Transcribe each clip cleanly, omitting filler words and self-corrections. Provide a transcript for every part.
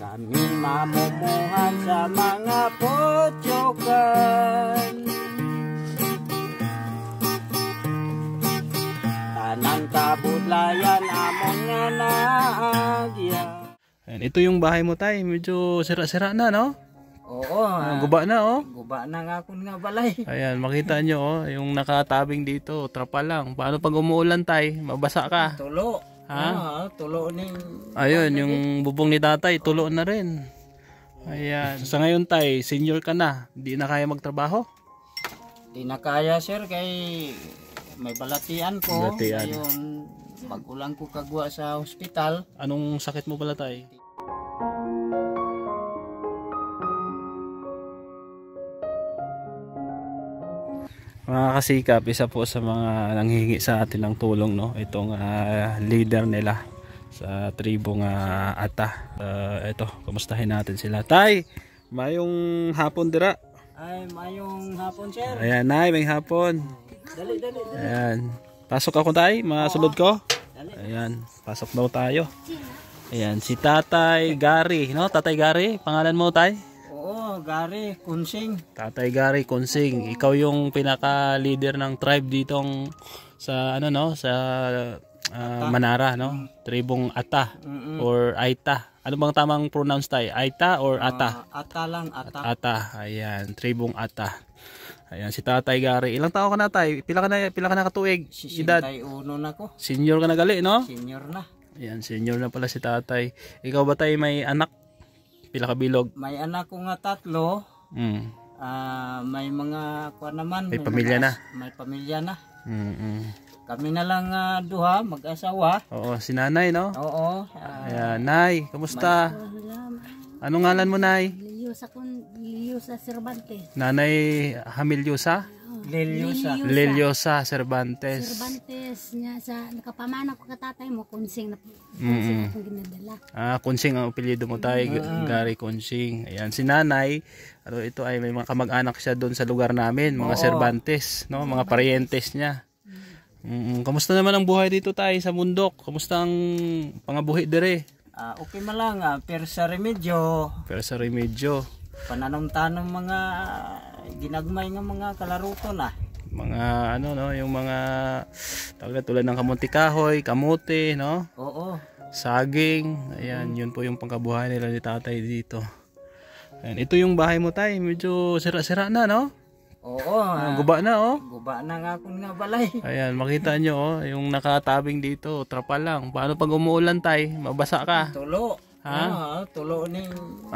Kami mamumuhan sa mga potyokan. Tanang kabudlayan among nga naagya. Ito yung bahay mo tay, medyo sira-sira na no? Oo, guba na oh. Guba na nga akong nga balay. Ayan, makita nyo oh, yung nakatabing dito, trapa lang. Paano pag umuulan tay, mabasa ka? Tulo. Ha? Tulo ni. Ayun, yung bubong ni tatay, tulo na rin. Ayan, sa ngayon tay, senior ka na, hindi na kaya magtrabaho? Di na kaya sir, kay may balatian ko. Balatian. Ngayon, magulang ko kagwa sa hospital. Anong sakit mo pala tay? Mga kasikap, isa po sa mga nanghihingi sa atin ng tulong no, itong leader nila sa tribong Ata. Ito, kumustahin natin sila. Tay, mayong hapon dira. Ay, mayong hapon sir. Ayan, nay, may hapon. Dali. Ayan, pasok ako tay, masulod ko. Ayan, pasok daw tayo. Ayan, si Tatay Gary, no? Tatay Gary, pangalan mo tay? Oo, Gary Kunsing. Tatay Gary Kunsing, ikaw yung pinaka-leader ng tribe ditong sa ano no, sa Manara no, tribong Ata or Aita. Ano bang tamang pronounce tay? Aita or Ata? Ata lang, Ata. Ata, ayan, tribong Ata. Ayan si Tatay Gary. Ilang taon ka na tay? Pila ka na katuig? Edad? 61 na ko. Senior ka na gali no? Senior na. Ayan, senior na pala si Tatay. Ikaw ba tay may anak? Pila ka bilog? May anak ko nga 3. May mga kuha naman. May pamilya na? May pamilya na. Mm-mm. Kami na lang duha, mag-asawa. Oo, si nanay no? Oo. Ayan, nay, kamusta? Anong ngalan mo nay? Liliosa Cervantes. Nanay Hamilyosa? Liliosa Cervantes. Cervantes niya sa nakapamana ko katatay mo Kunsing na akong ginadala. Kunsing ang apelyido mo tayo, Gary Kunsing. Ayan, si nanay, ito ay may mga kamag-anak siya doon sa lugar namin, mga Cervantes, no, mga parientes niya. Kamusta naman ang buhay dito tayo sa bundok? Kamusta ang pangabuhi dire? Okay man lang, pero sa remedyo. Pananom-tanom mga ginagmay nga mga kalaruto na. Mga ano no, yung mga tulad ng kamunti kahoy, kamote, no? Oo. Saging. Ayan, yun po yung pangkabuhay nila ni tatay dito. Ayan, ito yung bahay mo tay, medyo sira-sira na, no? Oo. Guba na, oh. Guba na nga akong nga balay. Ayan, makita nyo, oh, yung nakatabing dito, trapa lang. Paano pag umuulan tay, mabasa ka? Tulo. Ha? Tulo ni.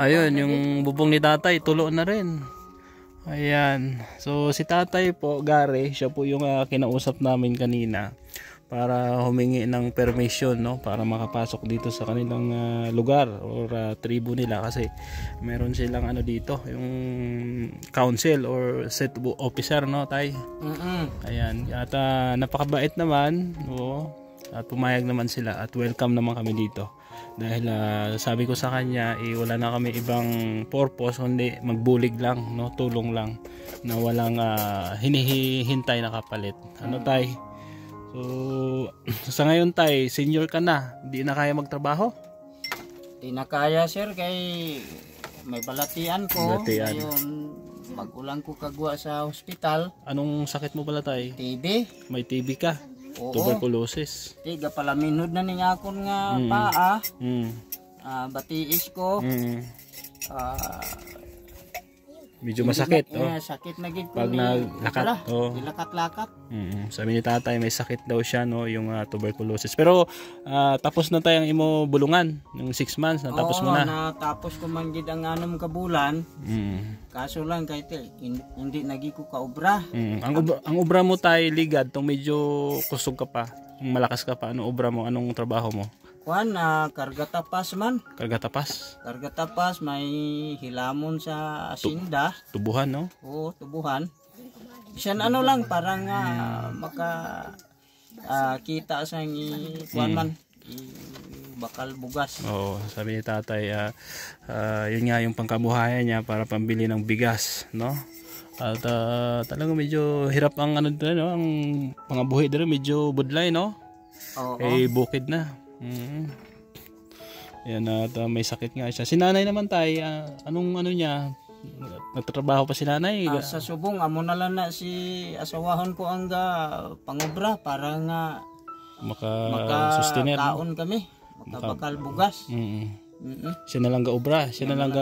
Ayun, yung bubong ni tatay, tulo na rin. Ayan. So, si tatay po, Gary, siya po yung kinausap namin kanina para humingi ng permission, no, para makapasok dito sa kanilang lugar or tribo nila kasi meron silang ano dito, yung council or set officer, no, tay. Ayan. At napakabait naman, no, at pumayag naman sila at welcome naman kami dito. Dahil sabi ko sa kanya, wala na kami ibang purpose kundi magbulig lang, no, tulong lang na walang hinihintay na kapalit. Ano tay? So sa ngayon tay, senior ka na, hindi na kaya magtrabaho? Di na kaya sir, kay may balatian ko. Balatian. Ngayon, magulang ko kagwa sa hospital. Anong sakit mo pala tay? TB. May TB ka? Oo. Tuberculosis. Tiga palaminod na ni akon nga paa. Batiis ko. Medyo masakit, sakit na gid ko pag naglakat. Lakat-lakat. Sabi ni tatay may sakit daw siya, no, yung tuberculosis. Pero tapos na tayong imo bulungan, yung 6 months natapos mo na. Natapos ko man gid ang 6 ka bulan. Kaso lang kay hindi nagi ko kaobra. Ang obra mo tay ligad tong medyo kusog ka pa, malakas ka pa. Ano obra mo? Anong trabaho mo? Karga tapas man. Karga tapas? Karga tapas, may hilamon sa asinda. Tubuhan, no? Oo, tubuhan. Bisan ano lang, parang kita sa man, bakal bugas. Oo, sabi ni tatay, yun nga yung pangkabuhayan niya para pambili ng bigas, no? At talagang medyo hirap ang ano doon, no? Ang pangabuhi doon medyo budlay, no? Oo. Bukid na. Ayan, at may sakit nga siya. Si nanay naman tay, anong ano niya? Nagtatrabaho pa si nanay? Sa subong, amo na lang na si asawahon ko ang pangobra para nga maka-sustainer. Maka-kaon kami. Makabakal bugas. Siya na lang ga-obra. Siya na lang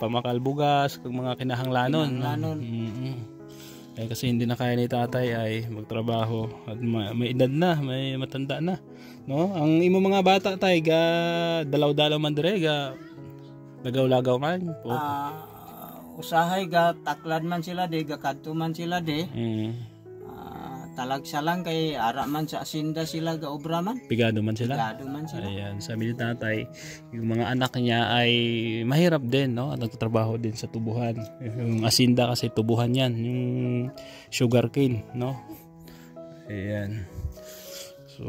pamakal bugas kung mga kinahanglanon. Kasi hindi na kaya ni tatay ay magtrabaho at may edad na, may matanda na, no? Ang imo mga bata tay ga dalaw-dalaw man dire ga lagaw-lagaw man. Usahay ga taklad man sila de, ga kadto man sila de. Talagsa lang kay ara man sa asinda sila ga obra man. Pigado man sila. Ayan, sabi ni tatay, yung mga anak niya ay mahirap din, no? At nagtatrabaho din sa tubuhan. Yung asinda kasi tubuhan yan, yung sugarcane, no? Ayan. So,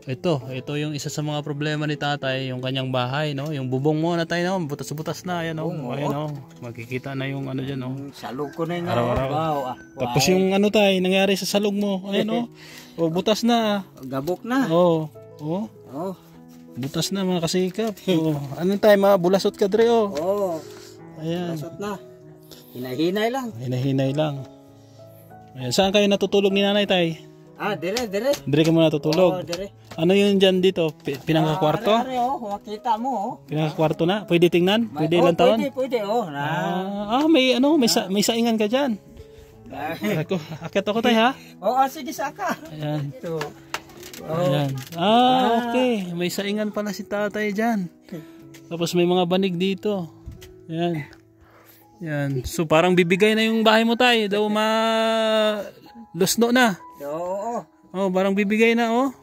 ito yung isa sa mga problema ni tatay, yung kanyang bahay, no? Yung bubong mo na tayo, no? Butas-butas na, ayan, no? Ayan, no? Makikita na yung ano dyan, no? Salog ko na yun. Araw-araw. Wow. Tapos yung ano tayo, nangyari sa salog mo, ayan, no? O, butas na. Gabok na. Oo. Butas na, mga kasikap. Ano tayo, bulasot ka dre, oh. Oo. Ayan. Bulasot na. Hinahinay lang. Hinahinay lang. Ayan. Saan kayo natutulog ni nanay tay? Dire. Dire ka muna natutulog? Dire. Ano yun dyan dito? Pinangakwarto? Makita mo, Pinangakwarto na? Pwede tingnan? Pwede ilang taon? Pwede, May saingan ka dyan. Akit ako tayo, ha? Sige, saka. Ayan. Ayan. Okay. May saingan pala si tatay dyan. Tapos may mga banig dito. Ayan. Yan. So parang bibigay na yung bahay mo tayo. Daw lusno na. Oo. Parang bibigay na, oh.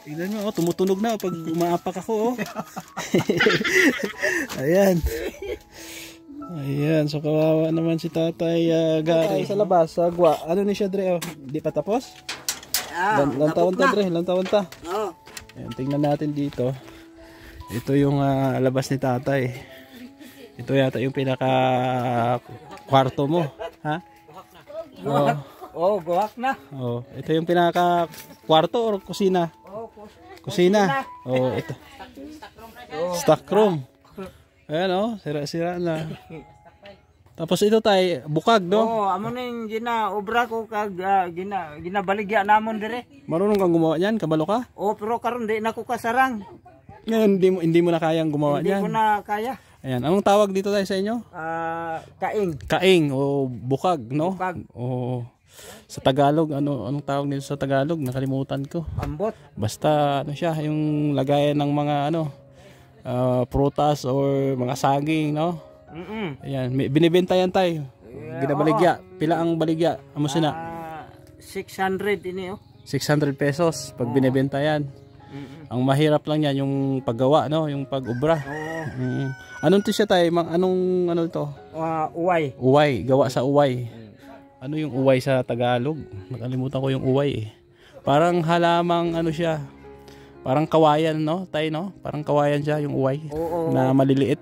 Tignan mo, tumutunog na pag umaapak ako, oh. Ayan. So kawawa naman si tatay Gary. Sa labas, sa agwa. Ano ni siya, Dre, oh? Di pa tapos? Lantawan ta, Dre. Lantawan ta. Ayan, tingnan natin dito. Ito yung labas ni tatay. Ito yata yung pinaka kwarto mo, ha? Guwak na. Ito yung pinaka kwarto or kusina? Kusina. Ito. Stock room. Ayan, sira-sira na. Tapos ito tay, bukag, no? Amo na yung ginaobra ko kag ginabaligya namon dire. Marunong kang gumawa niyan? Kabalo ka? Pero karon di na ko kasarang. Ngayon, hindi mo na kayang gumawa niyan? Hindi ko na kaya. Ayan, anong tawag dito tayo sa inyo? Kaing. Kaing o bukag, no? Bukag. Sa Tagalog, anong tawag nito sa Tagalog? Nakalimutan ko. Ambot. Basta siya, yung lagayan ng mga prutas or mga saging, no? Ayan, binibenta yan tayo. Ginabaligya. Pila ang baligya? Amo sina? 600 ini, 600 pesos pag binibenta yan. Ang mahirap lang yan yung paggawa, no? Yung pag-ubra. Anong to siya tayo? Anong to? Uway. Uway, gawa sa uway. Ano yung uway sa Tagalog? Nakalimutan ko yung uway, eh. Parang halamang siya. Parang kawayan, no? Tayo, no? Parang kawayan siya yung uway. Na maliliit.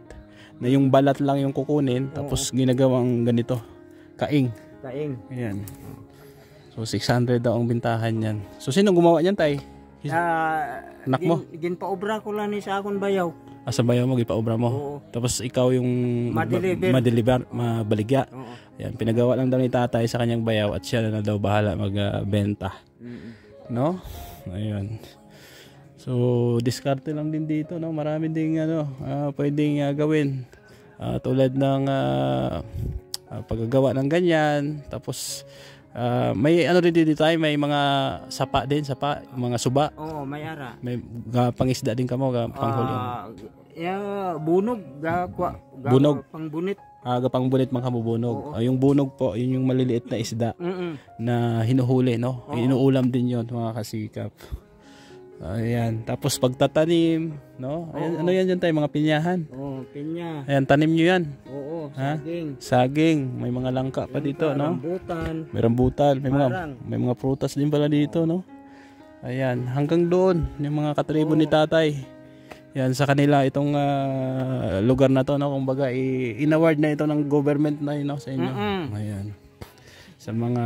Na yung balat lang yung kukunin. Tapos ginagawang ganito. Kaing. Ayan. So 600 daw ang bintahan yan. So sino gumawa niyan, tay? Anak mo? Ginpaobra ko lang ni sa akong bayaw. Sa bayaw mo, gipaobra mo? Tapos ikaw yung mabaligya. Yan, pinagawa lang daw ni tatay sa kanyang bayaw at siya na daw bahala magbenta. No? Ayun. So, diskarte lang din dito, no? Marami ding pwedeng gawin. Tulad ng paggagawa ng ganyan. Tapos may rin dito tayo, may mga sapa, mga suba. May ara. May pangisda din kamo, panghuli. Bunog, bunog. Pangbunit. Pangbunit mga kamubunog. Yung bunog po, yun yung maliliit na isda na hinuhuli, no? Inuulam din yon, mga kasikap. Ayan, tapos pagtatanim, no? Ayan, ano yan dyan tayo, mga pinyahan? Pinya. Ayan, tanim nyo yan. Saging. Saging, may mga langka pa dito, no? May rambutan, may mga prutas din pala dito, no? Ayan, hanggang doon, yung mga katribo ni tatay. Yan, sa kanila itong lugar na to, no? Kumbaga, in-award na ito ng government na yun, no? Sa inyo. Ayan. Sa mga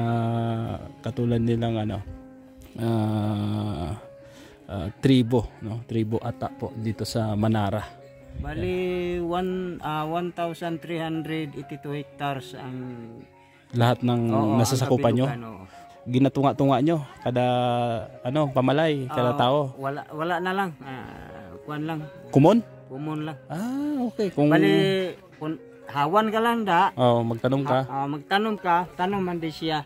katulad nilang tribo, no? Tribo Ata po dito sa Manara. Bali 1,382 hectares ang Lahat ng nasasakupan nyo, kabilugan, oo. ginatunga-tunga nyo kada pamalay, kada tao. Wala na lang. Kuan lang. Kumon? Kumon lang. Okay. Kung Bali hawan ka lang da. magtanong ka. Magtanom ka, tanom man di siya.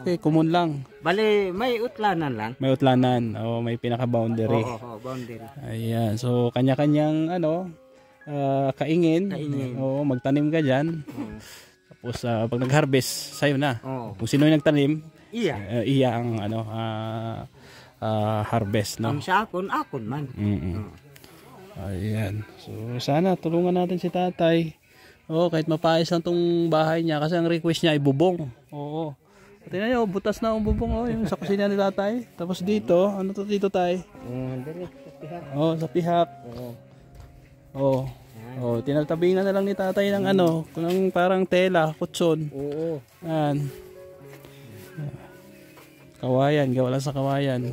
Okay, kumon lang. Bali may utlanan lang. May utlanan, may pinaka-boundary. Oo, boundary. Ayan, so kanya-kanyang kaingin. Magtanim ka diyan. Tapos pag nag-harvest, sayo na. Kung sino yung nagtanim, iya ang harvest, no. Ang sa akon man. Ayan. So sana tulungan natin si tatay. Kahit mapayos lang tong bahay niya kasi ang request niya ay bubong. Tingnan niyo, butas na ang bubong yung sa kusina ni tatay. Tapos dito, ano to dito tay? Dire sa pihak. Sa pihak. Tinatabingan na lang ni tatay ng ng parang tela, kutson. Yan. Kawayan, gawa lang sa kawayan.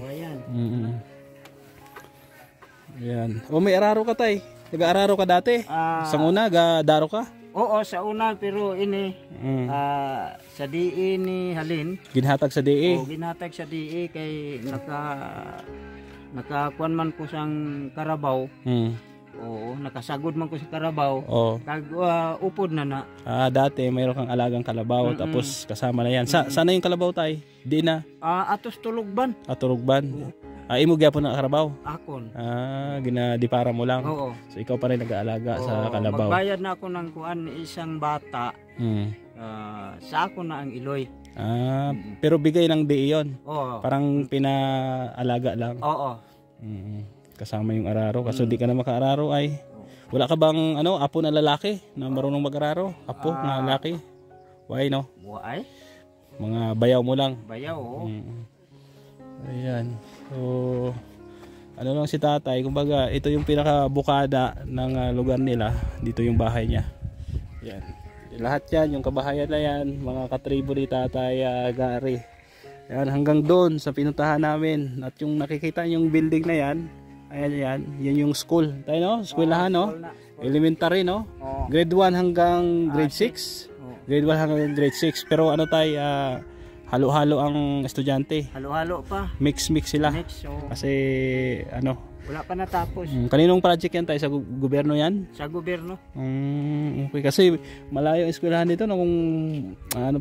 Yan. May araro ka tay. Nag-aararo ka dati? Sa una, daro ka? Oo, sa una pero ini sa DE ni Halin. Ginhatag sa DE? Ginhatag sa DE kay nakakuan man ko sang karabaw. Nakasagod man ko sa karabaw. Kag upod na. Dati mayroon kang alagang kalabaw tapos kasama na yan. Sana yung kalabaw tay? Di na? Atos tulugban. Tulugban. Imo gyapon na karabaw? Akon. Ginadipara mo lang. Oo. So ikaw pa rin nag-aalaga sa kalabaw. Magbayad na ako ng kuan isang bata. Sa ako na ang iloy. Pero bigay ng DE yun? Oo. Parang pinaalaga lang? Oo. Kasama yung araro. Kaso di ka na makaararo ay. Wala ka bang apo na lalaki na marunong mag-araro? Apo na lalaki? Why no? Why? Mga bayaw mo lang? Bayaw, oo. Ayan. So, lang si tatay, kumbaga ito yung pinakabukada ng lugar nila. Dito yung bahay niya. Yan. Lahat yan, yung kabahayan na yan, mga katribo ni tatay Gary. Yan, hanggang doon sa pinuntahan namin. At yung nakikita yung building na yan, ayan, yan yung school. Tayo no? Eskwelahan no? Elementary no? Grade 1 hanggang grade 6. Grade 1 hanggang grade 6. Pero tayo, halo-halo ang estudyante. Halo-halo pa. Mix sila. Kasi wala pa natapos. Kaninong project yan tayo? Sa gobyerno yan? Sa gobyerno. Okay, kasi malayo ang eskwelahan dito no? Kung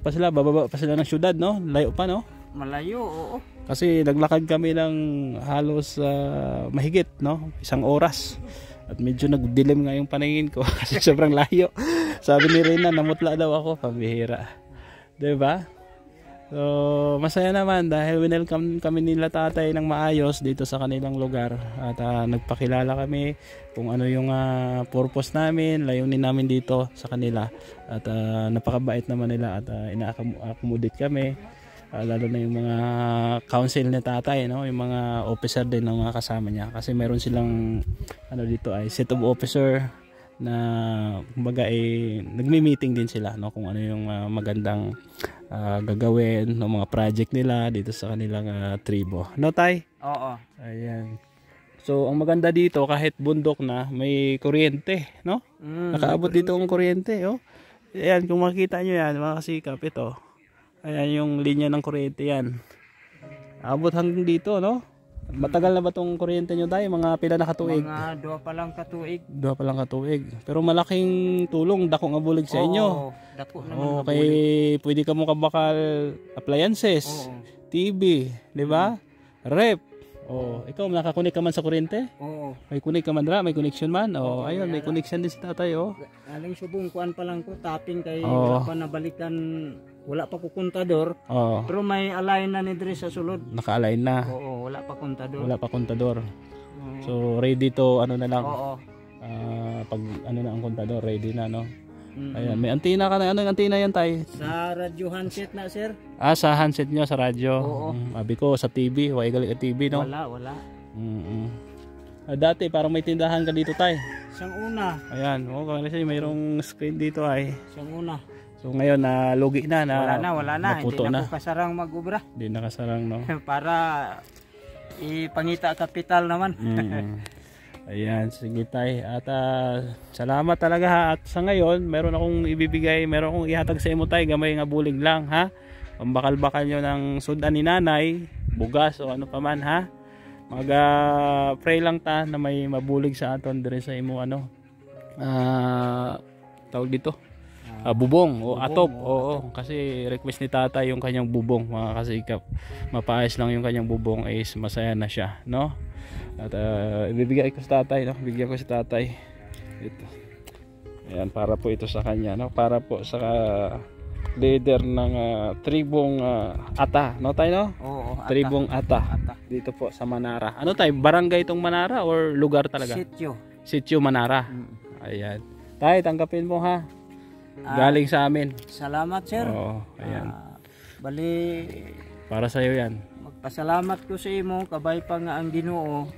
pa sila, bababa pa sila ng syudad no? Layo pa no? Malayo, oo. Kasi naglakad kami ng halos mahigit no? 1 oras. At medyo nagdilim nga yung paningin ko kasi sobrang layo. Sabi ni Rina, namutla daw ako. Pambihira. Diba? So, masaya naman dahil welcome kami nila tatay ng maayos dito sa kanilang lugar. At nagpakilala kami kung ano yung purpose namin, layunin namin dito sa kanila. At napakabait naman nila at ina-accommodate kami. Lalo na yung mga council ni tatay, no? Yung mga officer din ng mga kasama niya. Kasi meron silang dito ay set of officer na kumbaga nagmi-meeting din sila no kung ano yung magandang gagawin ng mga project nila dito sa kanilang tribo. No tay? Oo. Ayan. So ang maganda dito kahit bundok na may kuryente, no? Nakaabot dito ang kuryente, oh. Ayan kung makita niyo yan, mga kasikap ito. Ayan yung linya ng kuryente yan. Abot hanggang dito, no? Matagal na ba tong kuryente nyo tayo? Mga pila na katuig? Mga 2 pa lang katuig. 2 pa lang katuig. Pero malaking tulong, dako nga bulig sa inyo. Dako naman kay pwede ka mo kabakal appliances, TV, di ba? Rep. Ikaw nakakunik ka man sa kuryente? Oo. May kunik ka man dra, may connection man. Ayun, may connection din si tatay, Aling subong kuan pa lang ko, tapping kay wala pa nabalikan. Wala pa ko kontador. Pero may align na ni Dre sa sulod. Naka-align na. Oo, wala pa kontador. Wala pa kontador. So ready to na lang. Oo. Pag na ang kontador, ready na no. Ayan, may antenna ka na. Ano yung antenna yan tay? Sa radyo handset na sir. Sa handset nyo, sa radyo. Oo. Sabi ko sa TV, wala galing TV no. Wala. Dati parang may tindahan ka dito tay. Siyang una. Ayan, kasi mayroong screen dito ay. Siyang una. So ngayon lugi na wala na. Hindi na ko kasarang mag-ubra. Hindi na kasarang no. Para ipangita kapital naman. Ayan, sige tay. At salamat talaga ha. At sa ngayon, meron akong ibibigay, meron akong ihatag sa imo tay, gamay nga bulig lang ha. Pambakal-bakal nyo ng sudan ni nanay, bugas o ano pa man ha. Mag-pray lang ta na may mabulig sa aton dire sa imo ano. Tawag dito. Bubong o atop. Oo, kasi request ni tatay yung kanyang bubong, mga kasikap. Mapaayos lang yung kanyang bubong is masaya na siya, no? At ibibigay ko sa tatay, no? Bigyan ko sa tatay ito. Ayan, para po ito sa kanya, no? Para po sa leader ng tribong Ata, no tayo, no? Oo, Ata. Tribong Ata. Dito po sa Manara. Ano tayo, barangay itong Manara or lugar talaga? Sitio Manara. Ayan. Tay, tanggapin mo ha. Galing sa amin. Salamat sir. Oo, ayan. Bali, para sa iyo yan. magpasalamat ko sa imo, kabay pa nga ang Ginoo,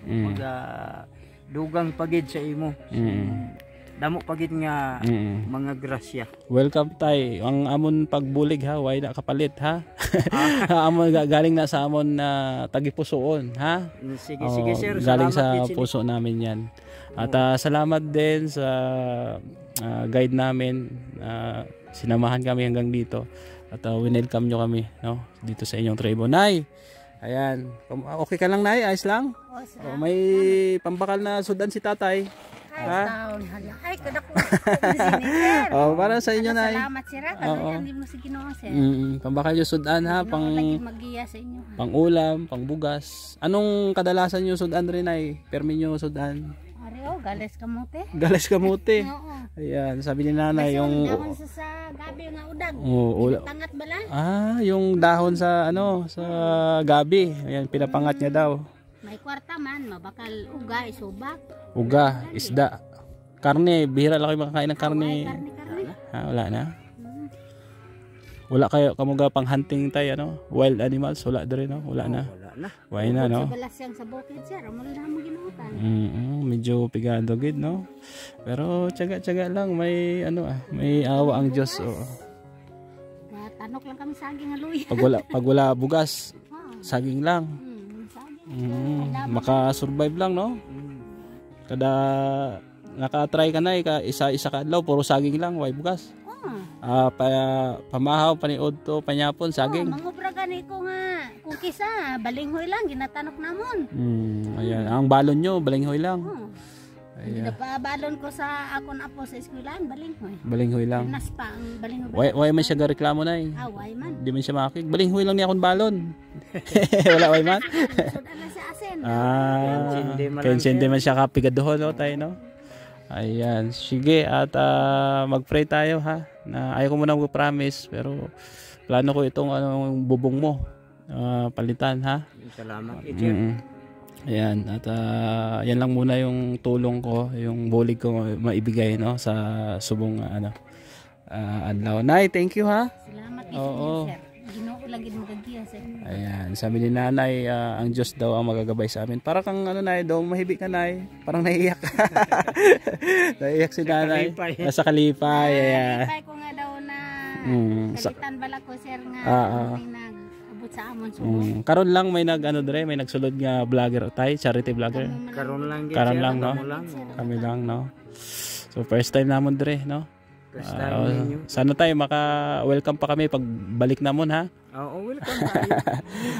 dugang pagid sa imo. Damo pagid nga mga grasya. Welcome tay. Ang amon pagbulig ha, way na kapalit ha. Amon galing na sa amon na tagipusoon ha. Sige sige sir. Galing Salamat sa puso namin yan. At salamat din sa guide namin. Sinamahan kami hanggang dito. At winelcome nyo kami, no, dito sa inyong tribo. Nay, ayan. Okay ka lang, Nay? Ayos lang? May pambakal na sudan si tatay. Ay, kada ko. Para sa inyo, Nay. Salamat sir. Kasi hindi mo si Ginoo sir. Pambakal yung sudan ha, magiya sa inyo. Pang ulam, pang bugas. Anong kadalasan yung sudan rin, Nay? Permi nyo sudan? Galis kamote. Galis kamote. Oo. Ayan, sabi ni nanay yung dahon sa gabi nga udag. Tangat bala. Yung dahon sa ano, sa gabi. Ayan, pinapangat niya daw. May kwarta man, mabakal uga, isubak. Uga, isda. Karne, bihira lang kayo makakain ng karne. Karne. Wala na. Wala kayo kamuga pang hunting tayo, ano? Wild animals, wala din, no? Wala na. Why na, no? Sa balas yang sa bukid sir, mo na mo ginutan. Medyo pigado gid, no? Pero tiyaga-tiyaga lang, may ano may awa ang Diyos. Tanok lang kami saging aluy. Pag wala bugas, saging lang. Maka-survive lang, no? Kada naka-try ka na, isa-isa ka adlaw, puro saging lang, way bugas. Pamahaw, paniod to, panyapon, saging. Mangubra gani ko nga, kung kisa, balinghoy lang, ginatanok namon. Ayan, ang balon nyo, balinghoy lang. Ayan. Balon ko sa akon apo sa eskwelahan, balinghoy. Balinghoy lang. Nas pa ang balinghoy. Why man siya reklamo na eh. Why man. Di man siya makakig. Balinghoy lang niya akong balon. Wala why man? Sudan lang sa asin. Kaya man siya kapigadohon, no, tayo, no? Ayan, sige, at mag-pray tayo ha. Ayaw ko muna mag-promise, pero plano ko itong bubong mo palitan ha. Salamat. Ayan, at yan lang muna yung tulong ko, yung bulig ko maibigay, no, sa subong adlaw. Nay, thank you ha. Salamat sir. Ginoo lagi mo gagiya sa inyo. Ayan, sabi ni nanay, ang Diyos daw ang magagabay sa amin. Para kang Nay, daw mahibi ka, Nay. Parang naiiyak. Naiiyak si nanay. Sa kalipay. Kalipay ko nga daw na kalitan bala ko sir nga may nag-abot sa amon subong. Karon lang may may nagsulod nga vlogger tayo, charity vlogger. Karon lang, no? Kami lang, no? So first time namon dire, no? Sana tayo maka-welcome pa kami pag balik namon ha. Welcome tayo.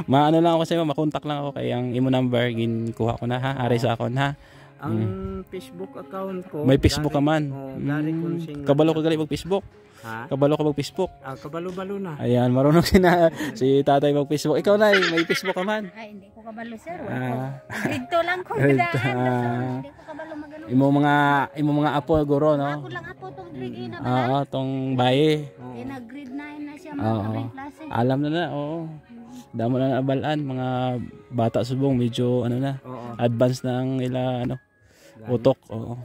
Maano lang ako sa iyo, makontak lang ako kay ang imo number ginkuha ko na ha, ari sa akon ha. Ang Facebook account ko. May Facebook ka man. Kabalo ko gali mag Facebook. Kabalo ka mag Facebook. Kabalo-balo na. Ayan, marunong si tatay mag Facebook. Ikaw na, may Facebook ka man. Ay, hindi ko kabalo sir. Dito lang ko daan. Hindi ko kabalo magano. Imo mga apo guro, no? Ako lang apo tong grade 8 na. Tong baye. Na grade 9 na siya mga klase. Alam na, oo. Damo na abalaan, mga bata subong medyo advanced na ang ila utok. Oo.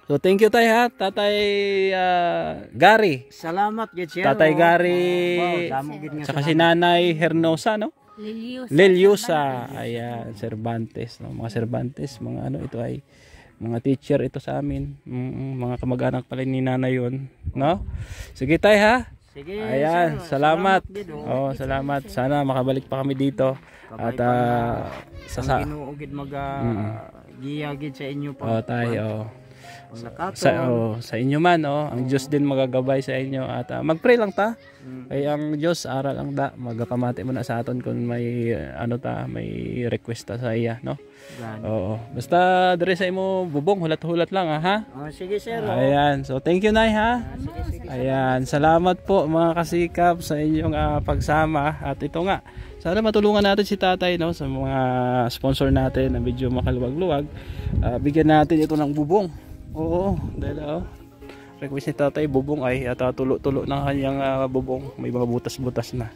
So thank you tay ha, Tatay Gary. Salamat gid sir. Tatay Gary. Saka si Nanay Hernosa, no? Liliosa. Ayan, Cervantes, no? Mga Cervantes, mga ito ay mga teacher ito sa amin. Mga kamag-anak pala ni Nanay yun, no? Sige tay ha. Sige. Ayan, sir. salamat. Gid, Oh, salamat. Sana makabalik pa kami dito. At sa Ginoo gid giya gid sa inyo pa. tayo. Sa sa inyo man, ang Diyos din magagabay sa inyo at mag-pray lang ta. Kay ang Diyos aral ang magapamati mo na sa aton kung may may request ta sa iya, no? Oo. Basta dire sa imo bubong hulat-hulat lang ha. Sige sir. Ayan. So thank you Nay ha. Ayan, salamat po mga kasikap sa inyong pagsama at ito nga. Sana matulungan natin si Tatay, no, sa mga sponsor natin ng Video Makaluwag-luwag. Bigyan natin ito ng bubong. Oo, dahil request ni Tatay bubong ay tulo-tulo ng kanyang bubong, may mga butas-butas na.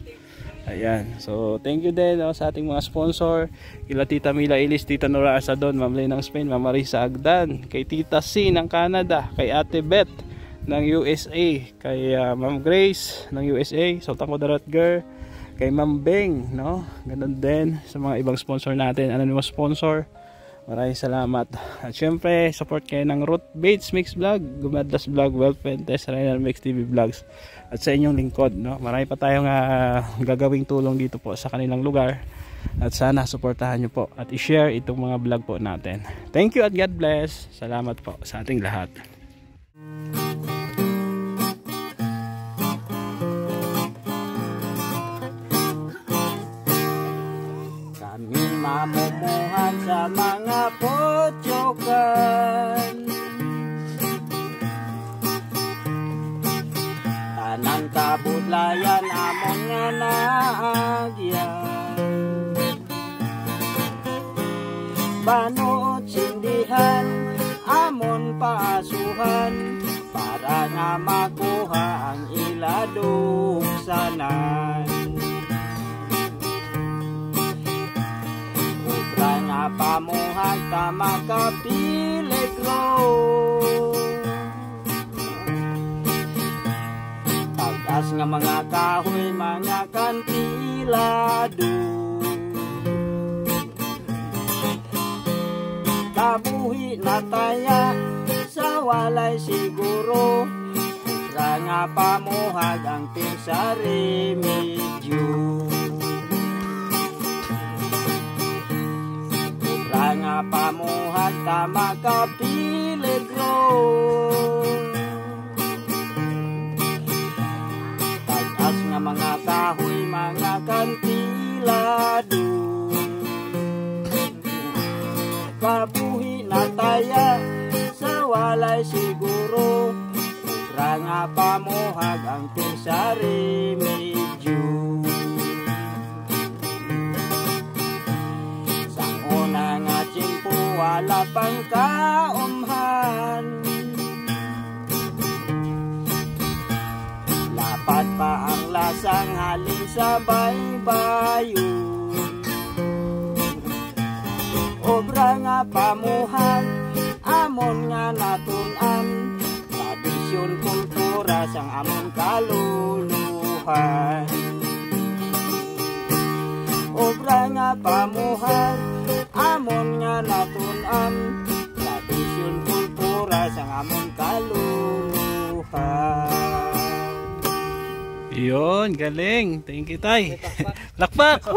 Ayan, so thank you din sa ating mga sponsor, kila Tita Mila Ilis, Tita Nora Asadon, Ma'am Lay ng Spain, Ma'am Marisa Agdan, kay Tita C ng Canada, kay Ate Beth ng USA, kay Ma'am Grace ng USA, Sultan Kudarat Girl, kay Ma'am Beng, no? Ganun din sa mga ibang sponsor natin, anonymous sponsor. Maraming salamat. At syempre, support kayo ng Ruth Bates Mix Vlog, Gumadlas Vlog, Welfentes, Rainer Mix TV Vlogs. At sa inyong lingkod, no? Marami pa tayong gagawing tulong dito po sa kanilang lugar. At sana suportahan nyo po at i-share itong mga vlog po natin. Thank you at God bless. Salamat po sa ating lahat. Mamumuhan sa mga potyokan, tanang kabudlayan amon nga naagyan, banood sindihan amon paasuhan, para nga makuha ang iladuksanan. Nga pamuhag ta makapiligro, pagkas nga mga kahoy mga kantilado, kabuhi na taya sa walay siguro, para nga pamuhag ang pinsa remedyo. Nga pamuhag ta makapiligro, tagas nga mga kahoy mga kantilado, kabuhi na taya sa walay siguro, para nga pamuhag ang pinsa remedyo. Wala pang kaumhan, lapat pa ang lasang halin sa baybayon, obra nga pamuhag amon nga natunan, tradisyon kultura sang amon kaluluhan, obra nga pamuhag amon nga natunan, tradisyon kultura sang amon kaluluhan. Yun, galing. Thank you, Tay. Lakpak!